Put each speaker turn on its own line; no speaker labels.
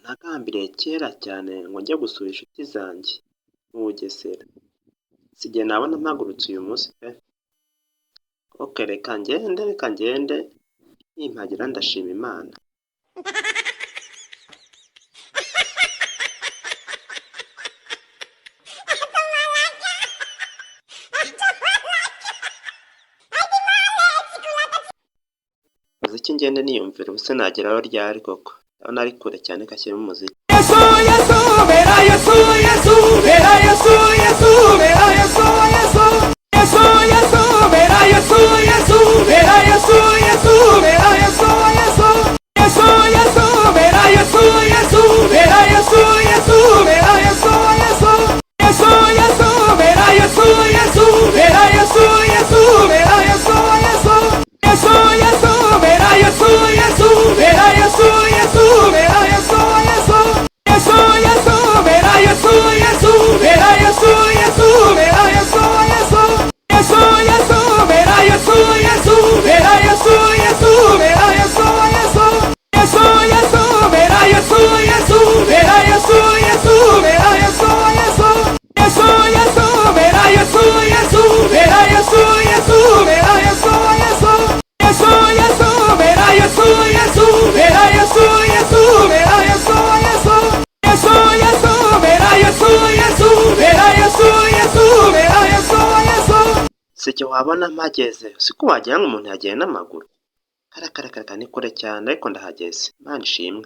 Nagambiriye kera cyane ngo njye gusura inshuti zanjye mu Bugesera, si igihe nabona mpagurutse uyu munsi pe! Ok reka ngende, nimpagera ndashima Imana. Umuziki ngende niyumvira ubuse nageraho ryari koko, ndabona ari kure cyane kashyiramo umuziki.
Yesu Yesu vera Yesu Yesu vera Yesu Yesu vera Yesu Yesu Yesu Yesu vera Yesu Yesu vera Yesu Yesu vera Yesu Yesu Yesu Yesu vera Yesu Yesu vera Yesu Yesu vera Yesu Yesu Yesu Yesu vera Yesu Yesu vera Yesu Yesu vera Yesu Yesu Yesu Yesu vera Yesu Yesu vera Yesu Yesu vera Yesu Yesu Yesu Yesu vera Yesu Yesu vera Yesu Yesu vera Yesu Yesu Yesu Yesu vera Yesu Yesu vera Yesu Yesu vera Yesu Yesu Yesu Yesu vera Yesu Yesu vera Yesu Yesu vera Yesu Yesu Yesu Yesu vera Yesu Yesu vera Yesu Yesu vera Yesu Yesu Yesu Yesu vera Yesu Yesu vera Yesu Yesu vera Yesu Yesu Yesu Yesu vera Yesu Yesu vera Yesu Yesu vera Yesu Yesu.
Si icyo wabona mpageze, siko wagira ngo umuntu yagiye n'amaguru. Karakaraka ni kure cyane ariko ndahageze, Imana ishimwe.